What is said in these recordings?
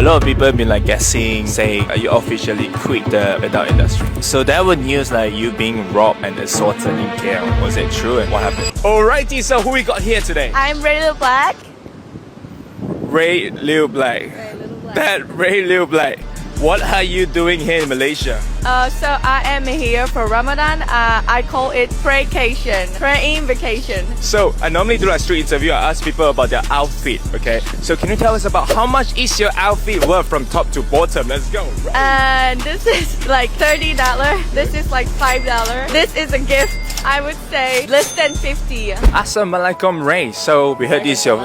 lot of people have been like guessing, saying you officially quit the adult industry. So there were news like you being robbed and assaulted in KL. Was it true and what happened? Alrighty, so who we got here today? I'm Rae Lil Black. Rae Lil Black. That Rae Lil Black. What are you doing here in Malaysia? So I am here for Ramadan. I call it pray-cation, praying vacation. So I normally do a street interview. I ask people about their outfit, okay? So can you tell us about how much is your outfit worth from top to bottom? Let's go. And this is like $30. This is like $5. This is a gift. I would say less than 50. Assalamualaikum, Rae. So we heard this your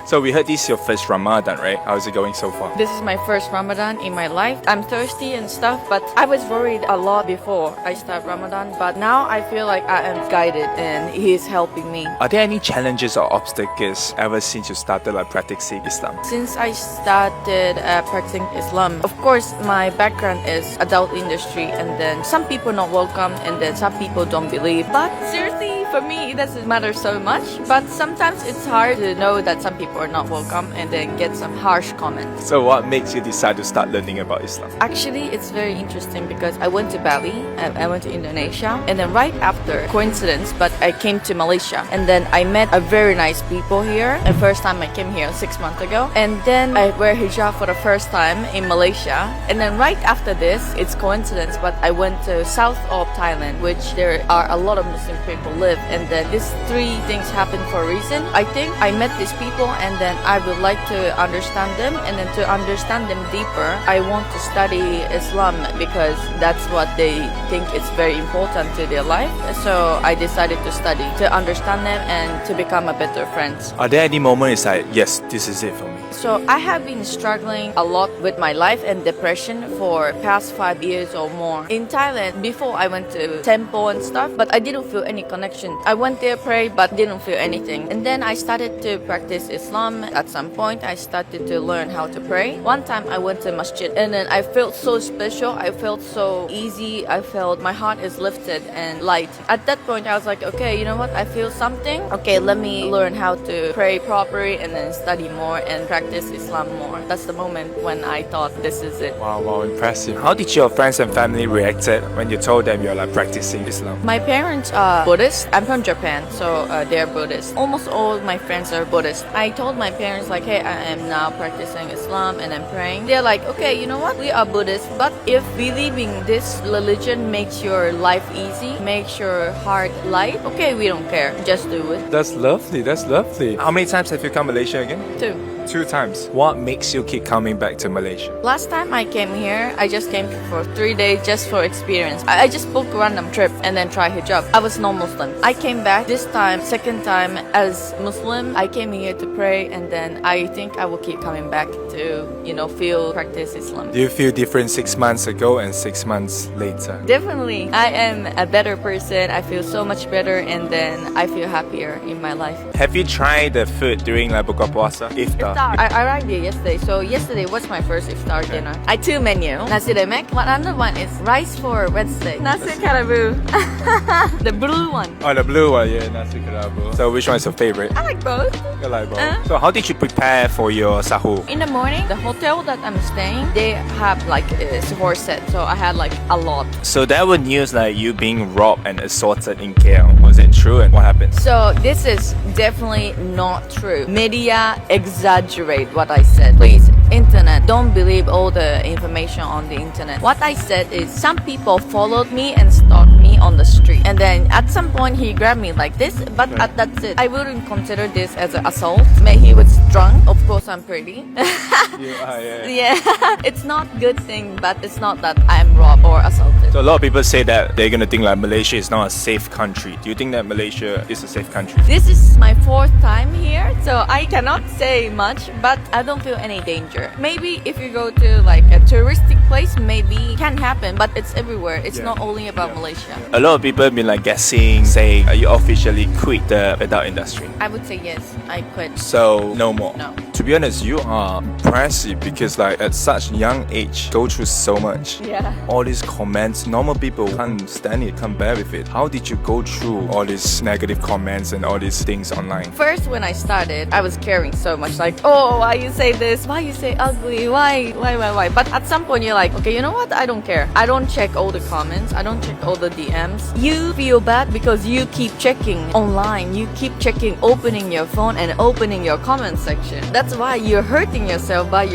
So we heard this your first Ramadan, right? How's it going so far? This is my first Ramadan in my life. I'm thirsty and stuff, but I was worried a lot before I start Ramadan. But now I feel like I am guided and He is helping me. Are there any challenges or obstacles ever since you started like practicing Islam? Since I started practicing Islam, of course, my background is adult industry, and then some people not welcome, and then some people don't believe. But seriously, for me, it doesn't matter so much. But sometimes it's hard to know that some people are not welcome and then get some harsh comments. So what makes you decide to start learning about Islam? Actually, it's very interesting because I went to Bali, I went to Indonesia, and then right after, coincidence, but I came to Malaysia, and then I met a very nice people here. The first time I came here 6 months ago, and then I wear hijab for the first time in Malaysia, and then right after this, it's coincidence, but I went to south of Thailand, which there are a lot of Muslim people live, and then these three things happen for a reason. I think I met these people, and then I would like to understand them, and then to understand them deeper, I want to study Islam because that's what they think is very important to their life. So I decided to study to understand them and to become a better friend. Are there any moments like, yes, this is it for me? So I have been struggling a lot with my life and depression for past 5 years or more. In Thailand, before I went to temple and stuff, but I didn't feel any connection. I went there, pray, but didn't feel anything. And then I started to practice Islam. At some point, I started to learn how to pray. One time I went to masjid, and then I felt so special. I felt so easy. I felt my heart is lifted and light. At that point, I was like, okay, you know what? I feel something. Okay, let me learn how to pray properly and then study more and practice Islam more. That's the moment when I thought this is it. Wow, impressive. How did your friends and family reacted when you told them you're like practicing Islam? My parents are Buddhist. I'm from Japan, so they're Buddhist. Almost all my friends are Buddhist. I told my parents like, hey, I am now practicing Islam and I'm praying. They're like, okay, you know what? We are Buddhist, but if believing this religion makes your life easy, makes your heart light, okay, we don't care. Just do it. That's lovely. That's lovely. How many times have you come to Malaysia again? 2 times. What makes you keep coming back to Malaysia? Last time I came here, I just came for 3 days just for experience. I just booked a random trip and then try hijab. I was non-Muslim. I came back this time, second time as Muslim. I came here to pray, and then I think I will keep coming back to, practice Islam. Do you feel different 6 months ago and 6 months later? Definitely. I am a better person. I feel so much better, and then I feel happier in my life. Have you tried the food during like buka puasa? Iftar? I arrived here yesterday. So yesterday was my first iftar dinner. I 2 menu. Nasi lemak. Another one is rice for Wednesday. Nasi kerabu. The blue one. Oh, the blue one, yeah, nasi kerabu. So which one is your favorite? I like both. You like both. So how did you prepare for your sahur? In the morning, the hotel that I'm staying, they have like a sahur set. So I had like a lot. So there were news like you being robbed and assaulted in KL. Was it true and what happened? So this is definitely not true. Media exaggerate what I said. Please, internet, don't believe all the information on the internet. What I said is some people followed me and stalked me on the street, and then at some point he grabbed me like this, but that's it. I wouldn't consider this as an assault. Maybe he was drunk. Of course I'm pretty. Yeah. It's not good thing, but it's not that I'm robbed or assaulted. So a lot of people say that they're gonna think like Malaysia is not a safe country. Do you think that Malaysia is a safe country? This is my 4th time here, so I cannot say much, but I don't feel any danger. Maybe if you go to like a touristic place, maybe it can happen, but it's everywhere. It's not only about Malaysia. A lot of people have been like guessing, saying you officially quit the adult industry. I would say yes, I quit. So no more. No. To be honest, you are impressive because like at such young age, go through so much. Yeah. All these comments, normal people can't stand it, can't bear with it. How did you go through all these negative comments and all these things online? First, when I started, I was caring so much, like, oh, why you say this? Why you say ugly? Why? But at some point, you're like, okay, you know what? I don't care. I don't check all the comments. I don't check all the DMs. You feel bad because you keep checking online. You keep checking, opening your phone and opening your comment section. That's why you're hurting yourself by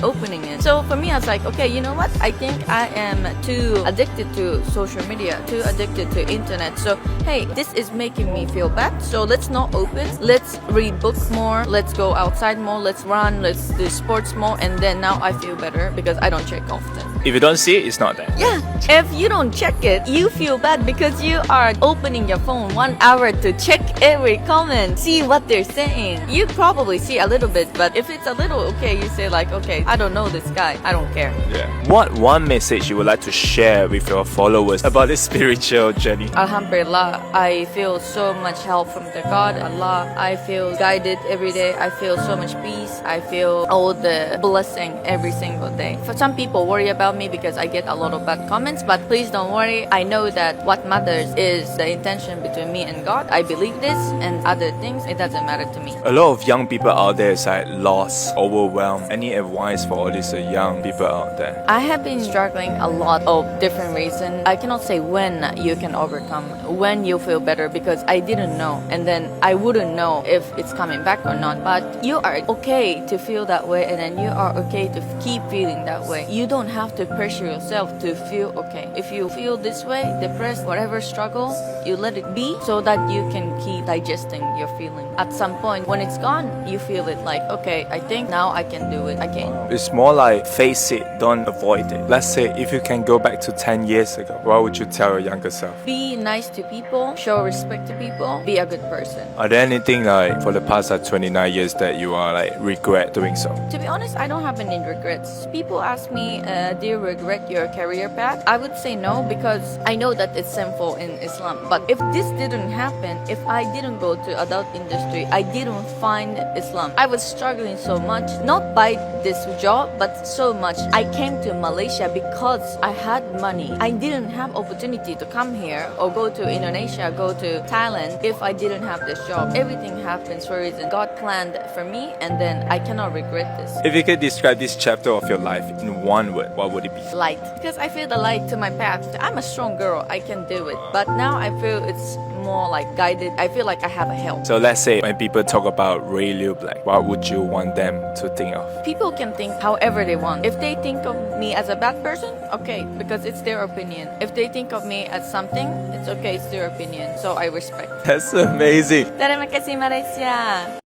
opening it. So for me, I was like, okay, you know what? I think I am too addicted to social media, too addicted to internet. So hey, this is making me feel bad. So let's not open. Let's read books more. Let's go outside more. Let's run. Let's do sports more. And then now I feel better because I don't check often. If you don't see it, it's not there. Yeah, if you don't check it, you feel bad because you are opening your phone 1 hour to check every comment, see what they're saying. You probably see a little bit, but if it's a little, okay, you say like, okay, I don't know this guy, I don't care. Yeah. What one message you would like to share with your followers about this spiritual journey? Alhamdulillah, I feel so much help from the God, Allah. I feel guided every day. I feel so much peace. I feel all the blessing every single day. For some people worry about me because I get a lot of bad comments, but please don't worry. I know that what matters is the intention between me and God. I believe this, and other things, it doesn't matter to me. A lot of young people out there is like lost, overwhelmed. Any advice for all these young people out there? I have been struggling a lot of different reasons. I cannot say when you can overcome, when you feel better, because I didn't know, and then I wouldn't know if it's coming back or not. But you are okay to feel that way, and then you are okay to keep feeling that way. You don't have to pressure yourself to feel okay. If you feel this way, depressed, whatever struggle, you let it be so that you can keep digesting your feeling. At some point, when it's gone, you feel it like, okay, I think now I can do it again. It's more like face it, don't avoid it. Let's say if you can go back to 10 years ago, what would you tell your younger self? Be nice to people, show respect to people, be a good person. Are there anything like for the past 29 years that you are like regret doing so? To be honest, I don't have any regrets. People ask me, do you regret your career path? I would say no, because I know that it's sinful in Islam. But if this didn't happen, if I didn't go to adult industry, I didn't find Islam. I was struggling so much, not by this job, but so much. I came to Malaysia because I had money. I didn't have opportunity to come here or go to Indonesia, go to Thailand if I didn't have this job. Everything happens for a reason. God planned for me, and then I cannot regret this. If you could describe this chapter of your life in one word, what would it be? Light. Because I feel the light to my path. I'm a strong girl. I can do it. But now I feel it's more like guided. I feel like I have a help. So let's say when people talk about Rae Lil Black, what would you want them to think of? People can think however they want. If they think of me as a bad person, okay, because it's their opinion. If they think of me as something, it's okay, it's their opinion. So I respect. That's amazing. Terima kasih Malaysia.